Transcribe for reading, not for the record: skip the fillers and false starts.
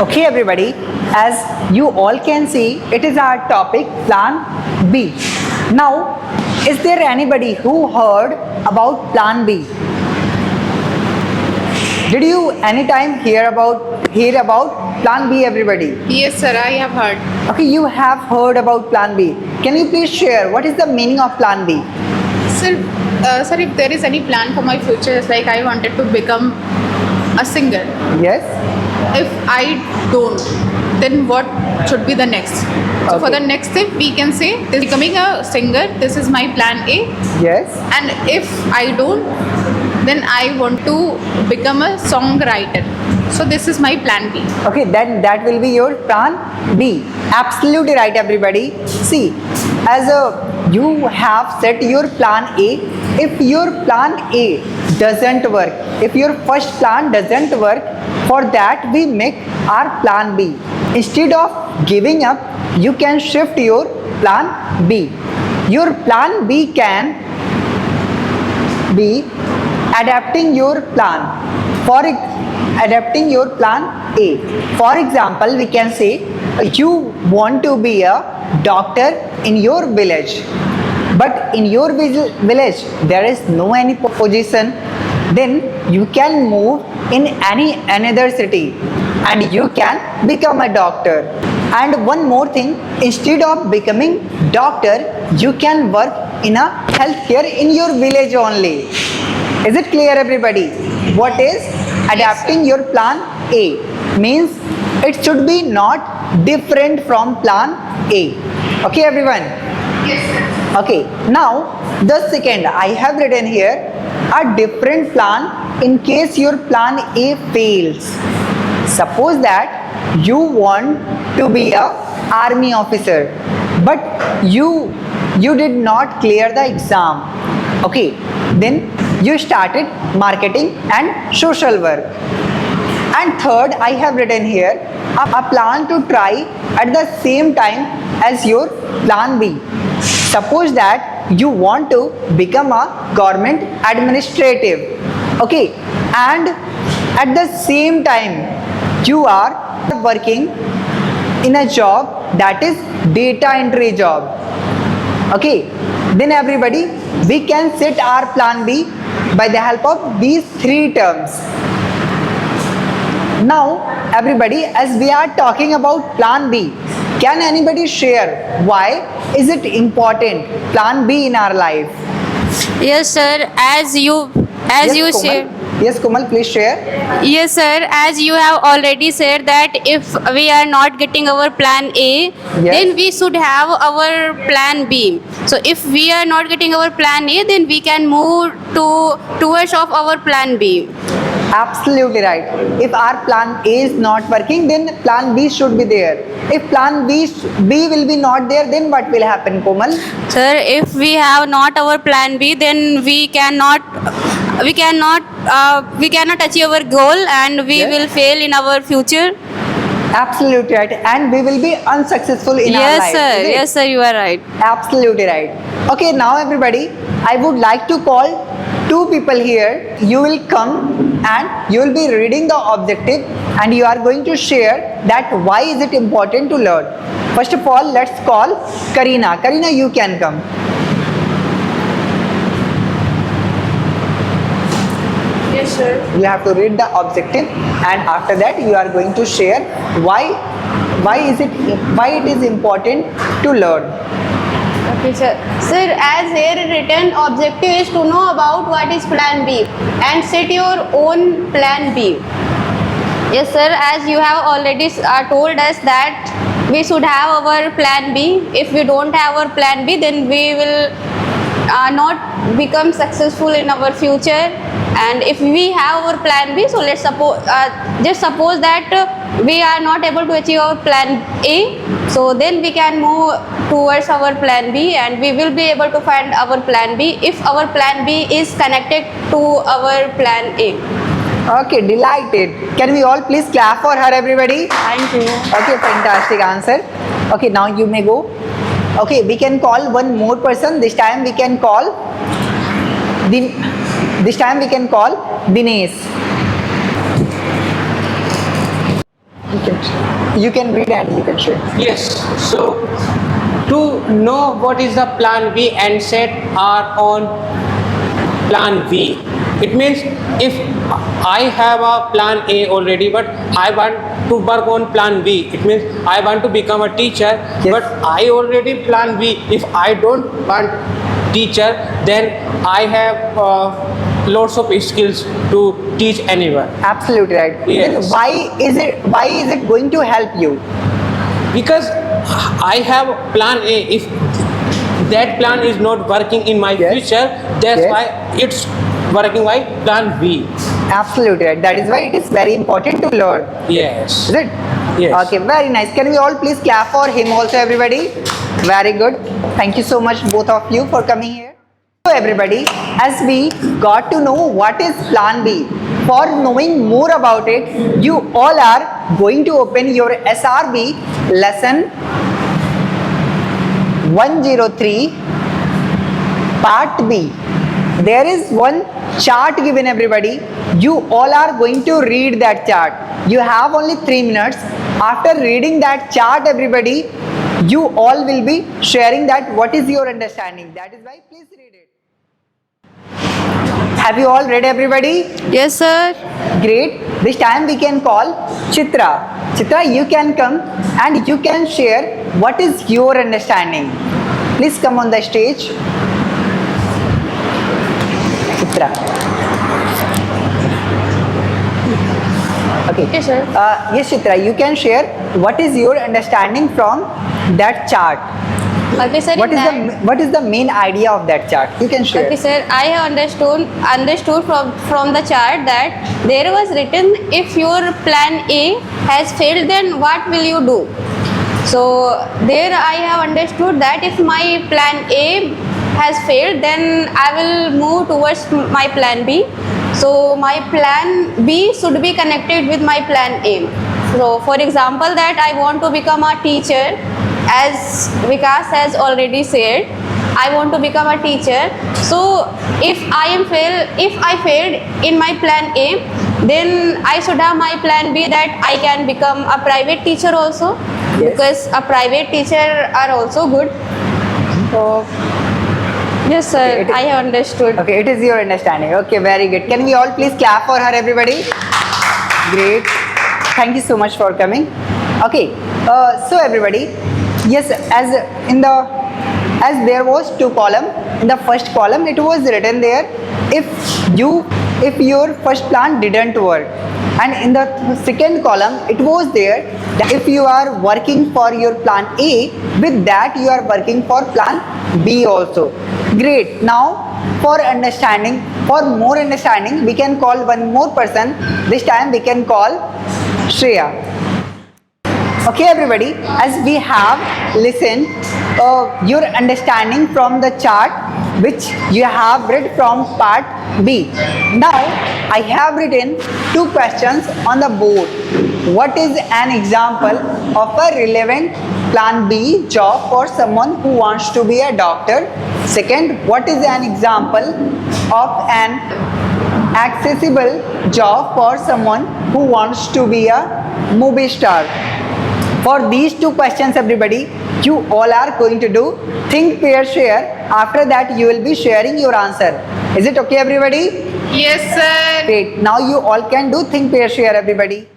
Okay, everybody, as you all can see, it is our topic Plan B. Now, is there anybody who heard about Plan B? Did you anytime hear about Plan B, everybody? Yes, sir, I have heard. Okay, you have heard about Plan B. Can you please share what is the meaning of Plan B? Sir, if there is any plan for my future, it's like I wanted to become a singer. Yes. If I don't, then what should be the next? So for Okay. the next step, we can say this becoming a singer. This is my plan A. Yes. And if I don't, then I want to become a songwriter. So this is my plan B. Okay, then that will be your plan B. Absolutely right, everybody. See, as you have set your plan A, if your plan A doesn't work, if your first plan doesn't work, for that we make our plan B. Instead of giving up, you can shift your plan B. Your plan B can be adapting your plan for adapting your plan A. For example, we can say you want to be a doctor in your village, but in your village there is no any position. Then you can move in any another city and you can become a doctor. And one more thing, instead of becoming doctor, you can work in a healthcare in your village only. Is it clear, everybody? What is adapting your plan A? Means it should be not different from plan A. Okay, everyone? Yes, sir. Okay, now the second I have written here a different plan in case your plan A fails. Suppose that you want to be a army officer, but you did not clear the exam. Okay, then you started marketing and social work. And third, I have written here a plan to try at the same time as your plan B. Suppose that you want to become a government administrative. Okay, and at the same time you are working in a job that is data entry job. Okay, then everybody, we can set our plan B by the help of these three terms. Now, everybody, as we are talking about plan B, can anybody share why is it important plan B in our life? Yes, sir. As you Yes, said. Komal. Yes, Komal, please share. Yes, sir. As you have already said that if we are not getting our plan A, then we should have our plan B. So if we are not getting our plan A, then we can move towards of our plan B. Absolutely right. If our plan A is not working, then plan B should be there. If plan B will be not there, then what will happen, Komal? Sir, if we have not our plan B, then we cannot achieve our goal, and we Yes. will fail in our future. Absolutely right. And we will be unsuccessful in our Yes, life. sir. Is it? Yes, sir. You are right. Absolutely right. Okay, now everybody, I would like to call two people here. You will come and you will be reading the objective and you are going to share that why is it important to learn. First of all, let's call Karina. Karina, you can come. Yes, sir. You have to read the objective and after that you are going to share why it is important to learn. Okay, sir. Sir, as here written, objective is to know about what is plan B and set your own plan B. Yes, sir. As you have already told us that we should have our plan B. If we don't have our plan B, then we will not become successful in our future. And if we have our plan B, so let's suppose that we are not able to achieve our plan A, so then we can move towards our plan B and we will be able to find our plan B if our plan B is connected to our plan A. Okay, delighted. Can we all please clap for her, everybody? Thank you. Okay, fantastic answer. Okay, now you may go. Okay, we can call one more person. This time we can call Dinesh. You can read and you can share. Yes. So, to know what is the plan B and set our own plan B. It means if I have a plan A already, but I want to work on plan B. It means I want to become a teacher, Yes. but I already plan B. If I don't want teacher, then I have lots of skills to teach anyone. Absolutely right. Yes. Then why is it going to help you? Because I have plan A. If that plan is not working in my Yes. future, that's Yes. why it's working by plan B. Absolutely right. That is why it is very important to learn. Yes. Is it? Yes. Okay, very nice. Can we all please clap for him also, everybody? Very good. Thank you so much, both of you, for coming here. So, everybody, as we got to know what is Plan B, for knowing more about it, you all are going to open your SRB lesson 103, Part B. There is one chart given, everybody. You all are going to read that chart. You have only 3 minutes. After reading that chart, everybody, you all will be sharing that what is your understanding. That is why please read it. Have you all read, everybody? Yes, sir. Great. This time we can call Chitra. Chitra, you can come and you can share what is your understanding. Please come on the stage. Chitra. Okay. Yes, sir. Yes, Chitra, you can share what is your understanding from that chart. Okay, sir. What is the main idea of that chart? You can share. Okay, sir. I have understood from the chart that there was written, if your plan A has failed, then what will you do? So there I have understood that if my plan A has failed, then I will move towards my plan B. So my plan B should be connected with my plan A. So for example, that I want to become a teacher, as Vikas has already said, I want to become a teacher. So if I failed in my plan A, then I should have my plan B, that I can become a private teacher also. Yes. Because a private teacher are also good. So yes, sir, Okay, I have understood. Okay, it is your understanding. Okay, very good. Can we all please clap for her, everybody? Great. Thank you so much for coming. Okay, so everybody, yes, as there was 2 column. In the first column, it was written there, if your first plan didn't work, and in the second column, it was there that if you are working for your plan A, with that you are working for plan B also. Great. Now, for more understanding, we can call one more person. This time we can call Shreya. Okay, everybody, as we have listened your understanding from the chart which you have read from part B. Now, I have written 2 questions on the board. What is an example of a relevant plan B job for someone who wants to be a doctor? Second, what is an example of an accessible job for someone who wants to be a movie star? For these 2 questions, everybody, you all are going to do think, pair, share. After that, you will be sharing your answer. Is it okay, everybody? Yes, sir. Great. Now you all can do think, pair, share, everybody.